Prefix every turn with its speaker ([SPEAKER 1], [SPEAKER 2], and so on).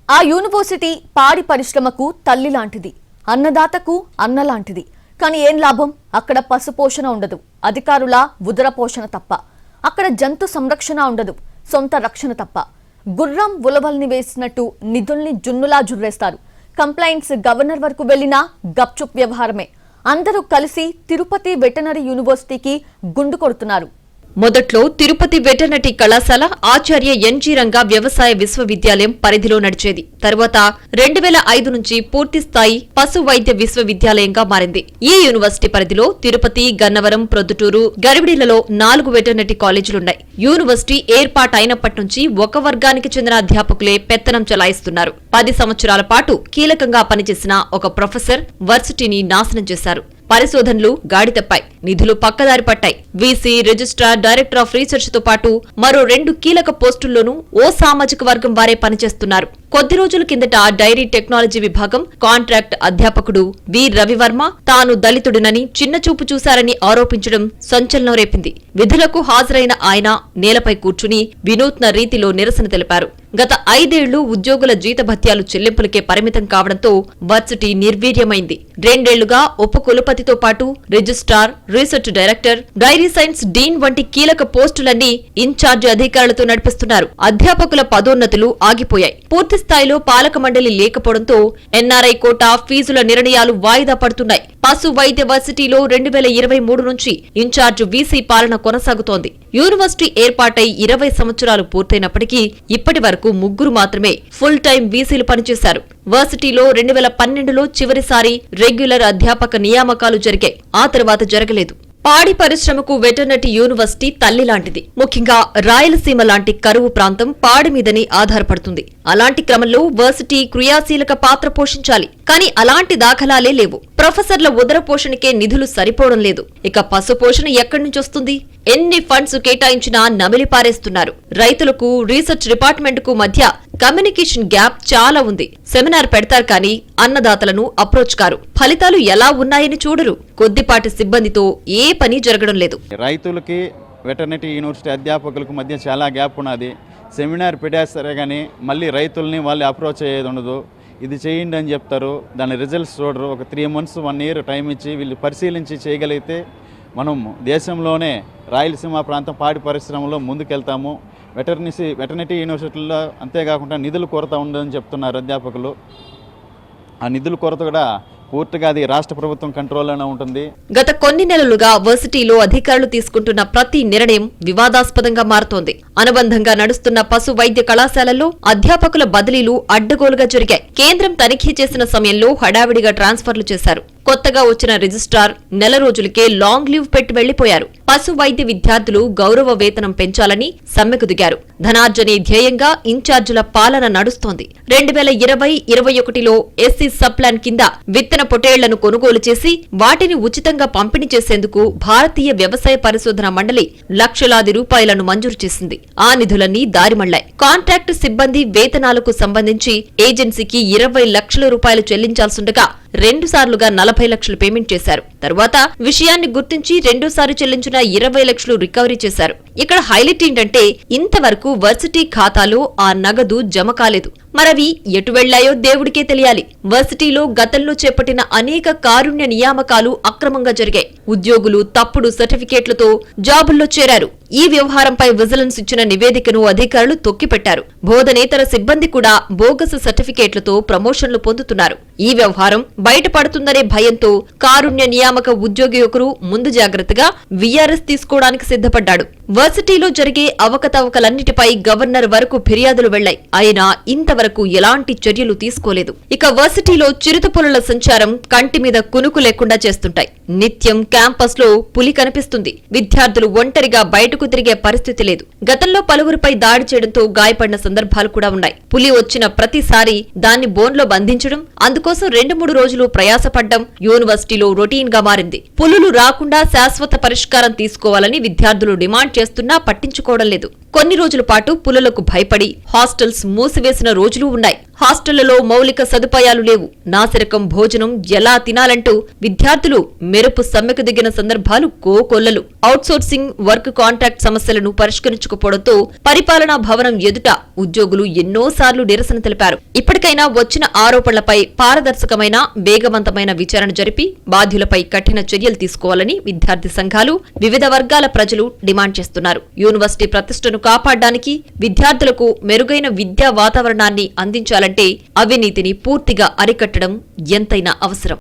[SPEAKER 1] ఆ యూనివర్సిటీ పాడి పరిశ్రమకు తల్లి లాంటిది, అన్నదాతకు అన్న లాంటిది. కానీ ఏం లాభం? అక్కడ పశుపోషణ ఉండదు, అధికారుల ఉదర పోషణ తప్ప. అక్కడ జంతు సంరక్షణ ఉండదు, సొంత రక్షణ తప్ప. గుర్రం ఉలవల్ని వేసినట్టు నిధుల్ని జున్నులా జుర్రేస్తారు. కంప్లైంట్స్ గవర్నర్ వరకు వెళ్లినా గప్చుప్ వ్యవహారమే. అందరూ కలిసి తిరుపతి వెటనరీ యూనివర్సిటీకి గుండు కొడుతున్నారు.
[SPEAKER 2] మొదట్లో తిరుపతి వెటర్నరీ కళాశాల ఆచార్య ఎన్జీ రంగా వ్యవసాయ విశ్వవిద్యాలయం పరిధిలో నడిచేది. తర్వాత 2005 నుంచి పూర్తి స్థాయి పశు వైద్య విశ్వవిద్యాలయంగా మారింది. ఈ యూనివర్సిటీ పరిధిలో తిరుపతి, గన్నవరం, ప్రొద్దుటూరు, గరివిడిలలో 4 వెటర్నరీ కాలేజీలున్నాయి. యూనివర్సిటీ ఏర్పాటైనప్పటి నుంచి ఒక వర్గానికి చెందిన అధ్యాపకులే పెత్తనం చెలాయిస్తున్నారు. 10 సంవత్సరాల పాటు కీలకంగా పనిచేసిన ఒక ప్రొఫెసర్ వర్సిటీని నాశనం చేశారు. పరిశోధనలు గాడి తప్పాయి, నిధులు పక్కదారి పట్టాయి. VC, registrar, director of research తో పాటు మరో 2 కీలక పోస్టుల్లోనూ ఓ సామాజిక వర్గం వారే పనిచేస్తున్నారు. కొద్ది రోజుల కిందట డైరీ టెక్నాలజీ విభాగం కాంట్రాక్ట్ అధ్యాపకుడు వి రవివర్మ తాను దళితుడినని చిన్నచూపు చూశారని ఆరోపించడం సంచలనం రేపింది. విధులకు హాజరైన ఆయన నేలపై కూర్చుని వినూత్న రీతిలో నిరసన తెలిపారు. గత 5 ఏళ్లు ఉద్యోగుల జీతభత్యాలు చెల్లింపులకే పరిమితం కావడంతో వర్సిటీ నిర్వీర్యమైంది. 2 ఏళ్లుగా ఉపకులపతితో పాటు registrar, research director, dairy science dean వంటి కీలక పోస్టులన్నీ ఇన్ఛార్జి అధికారులతో నడిపిస్తున్నారు. అధ్యాపకుల పదోన్నతులు ఆగిపోయాయి. పూర్తి స్థాయిలో పాలక మండలి లేకపోవడంతో ఎన్ఆర్ఐ కోటా, ఫీజుల నిర్ణయాలు వాయిదా పడుతున్నాయి. పశు వైద్య వర్సిటీలో 2023 నుంచి ఇన్ఛార్జ్ వీసీ పాలన కొనసాగుతోంది. యూనివర్సిటీ ఏర్పాటై 20 సంవత్సరాలు పూర్తయినప్పటికీ ఇప్పటి వరకు 3 మాత్రమే ఫుల్ టైం వీసీలు పనిచేశారు. వర్సిటీలో 2012లో చివరిసారి రెగ్యులర్ అధ్యాపక నియామకాలు జరిగాయి. ఆ తర్వాత జరగలేదు. పాడి పరిశ్రమకు వెటర్నరీ యూనివర్సిటీ తల్లి లాంటిది. ముఖ్యంగా రాయలసీమ లాంటి కరువు ప్రాంతం పాడి మీదని ఆధారపడుతుంది. అలాంటి క్రమంలో వర్సిటీ క్రియాశీలక పాత్ర పోషించాలి. కానీ అలాంటి దాఖలాలే లేవు. ప్రొఫెసర్ల ఉదర పోషణకే నిధులు సరిపోవడం లేదు. ఇక పశు పోషణ ఎక్కడి నుంచి వస్తుంది? ఎన్ని ఫండ్స్ కేటాయించినా నమిలి పారేస్తున్నారు. రైతులకు, రీసెర్చ్ డిపార్ట్మెంట్ కు మధ్య కమ్యూనికేషన్ గ్యాప్ చాలా ఉంది. సెమినార్ పెడతారు కానీ అన్నదాతలను అప్రోచ్ కారు. ఫలితాలు ఎలా ఉన్నాయని చూడరు. కొద్దిపాటి సిబ్బందితో ఏ పని జరగడం లేదు.
[SPEAKER 3] రైతులకి వెటర్నరీ యూనివర్సిటీ అధ్యాపకులకు మధ్య చాలా గ్యాప్ ఉన్నది. సెమినార్ పెట్టేస్తారే కానీ మళ్ళీ రైతుల్ని వాళ్ళు అప్రోచ్ అయ్యేది ఉండదు. ఇది చేయండి అని చెప్తారు, దాని రిజల్ట్స్ చూడరు. ఒక 3 months 1 year టైం ఇచ్చి వీళ్ళు పరిశీలించి చేయగలిగితే మనం దేశంలోనే రాయలసీమ ప్రాంతం పాడి పరిశ్రమలో ముందుకెళ్తాము. వెటర్నరీ యూనివర్సిటీల్లో అంతేకాకుండా నిధుల కొరత ఉందని చెప్తున్నారు అధ్యాపకులు. ఆ నిధుల కొరత కూడా పూర్తిగా అది రాష్ట్ర ప్రభుత్వం కంట్రోల్లోనే ఉంటుంది.
[SPEAKER 2] గత కొన్ని నెలలుగా వర్సిటీలో అధికారులు తీసుకుంటున్న ప్రతి నిర్ణయం వివాదాస్పదంగా మారుతోంది. అనుబంధంగా నడుస్తున్న పశు వైద్య కళాశాలల్లో అధ్యాపకుల బదిలీలు అడ్డగోలుగా జరిగాయి. కేంద్రం తనిఖీ చేసిన సమయంలో హడావిడిగా ట్రాన్స్ఫర్లు చేశారు. కొత్తగా వచ్చిన రిజిస్ట్రార్ నెల రోజులకే లాంగ్ లీవ్ పెట్టి వెళ్లిపోయారు. పశు వైద్య విద్యార్థులు గౌరవ వేతనం పెంచాలని సమ్మెకు దిగారు. ధనార్జనే ధ్యేయంగా ఇన్ఛార్జీల పాలన నడుస్తోంది. 2020-21లో ఎస్సీ సబ్ ప్లాన్ కింద విత్తన పొటేళ్లను కొనుగోలు చేసి వాటిని ఉచితంగా పంపిణీ చేసేందుకు భారతీయ వ్యవసాయ పరిశోధన మండలి లక్షలాది రూపాయలను మంజూరు చేసింది. ఆ నిధులన్నీ దారిమళ్లాయి. కాంట్రాక్టు సిబ్బంది వేతనాలకు సంబంధించి ఏజెన్సీకి 20 లక్షల రూపాయలు చెల్లించాల్సుండగా 2 సార్లుగా 40 లక్షలు పేమెంట్ చేశారు. తర్వాత విషయాన్ని గుర్తించి 2వ సారి చెల్లించిన 20 లక్షలు రికవరీ చేశారు. ఇక్కడ హైలైట్ ఏంటంటే ఇంతవరకు వర్సిటీ ఖాతాలో ఆ నగదు జమ కాలేదు. మరవి ఎటు వెళ్లాయో దేవుడికే తెలియాలి. వర్సిటీలో గతంలో చేపట్టిన అనేక కారుణ్య నియామకాలు అక్రమంగా జరిగాయి. ఉద్యోగులు తప్పుడు సర్టిఫికేట్లతో జాబుల్లో చేరారు. ఈ వ్యవహారంపై విజిలెన్స్ ఇచ్చిన నివేదికను అధికారులు తొక్కిపెట్టారు. బోధనేతర సిబ్బంది కూడా బోగస్ సర్టిఫికేట్లతో ప్రమోషన్లు పొందుతున్నారు. ఈ వ్యవహారం బయటపడుతుందనే భయంతో కారుణ్య నియామక ఉద్యోగి ఒకరు ముందు జాగ్రత్తగా వీఆర్ఎస్ తీసుకోవడానికి సిద్ధపడ్డాడు. వర్సిటీలో జరిగే అవకతవకలన్నిటిపై గవర్నర్ వరకు ఫిర్యాదులు వెళ్లాయి. అయినా ఇంతవరకు ఎలాంటి చర్యలు తీసుకోలేదు. ఇక వర్సిటీలో చిరుతపులుల సంచారం కంటి మీద కునుకు లేకుండా చేస్తుంటాయి. నిత్యం క్యాంపస్ లో పులి కనిపిస్తుంది. విద్యార్థులు ఒంటరిగా బయటకు తిరిగే పరిస్థితి లేదు. గతంలో పలువురిపై దాడి చేయడంతో గాయపడిన సందర్భాలు కూడా ఉన్నాయి. పులి వచ్చిన ప్రతిసారి దాన్ని బోన్లో బంధించడం, అందుకోసం 2-3 రోజులు ప్రయాసపడ్డం యూనివర్సిటీలో రొటీన్ గా మారింది. పులులు రాకుండా శాశ్వత పరిష్కారం తీసుకోవాలని విద్యార్థులు డిమాండ్ చేస్తున్నా పట్టించుకోవడం లేదు. కొన్ని రోజుల పాటు పులులకు భయపడి హాస్టల్స్ మూసివేసిన రోజులూ ఉన్నాయి. హాస్టళ్లలో మౌలిక సదుపాయాలు లేవు. నాసిరకం భోజనం ఎలా తినాలంటూ విద్యార్థులు మెరుపు సమ్మెకు దిగిన సందర్భాలు కోకొల్లలు. అవుట్సోర్సింగ్, వర్క్ కాంట్రాక్ట్ సమస్యలను పరిష్కరించకపోవడంతో పరిపాలనా భవనం ఎదుట ఉద్యోగులు ఎన్నోసార్లు నిరసన తెలిపారు. ఇప్పటికైనా వచ్చిన ఆరోపణలపై పారదర్శకమైన, వేగవంతమైన విచారణ జరిపి బాధ్యులపై కఠిన చర్యలు తీసుకోవాలని విద్యార్థి సంఘాలు, వివిధ వర్గాల ప్రజలు డిమాండ్ చేస్తున్నారు. యూనివర్సిటీ ప్రతిష్టను కాపాడడానికి, విద్యార్థులకు మెరుగైన విద్యా వాతావరణాన్ని అందించాలంటే అవినీతిని పూర్తిగా అరికట్టడం ఎంతైనా అవసరం.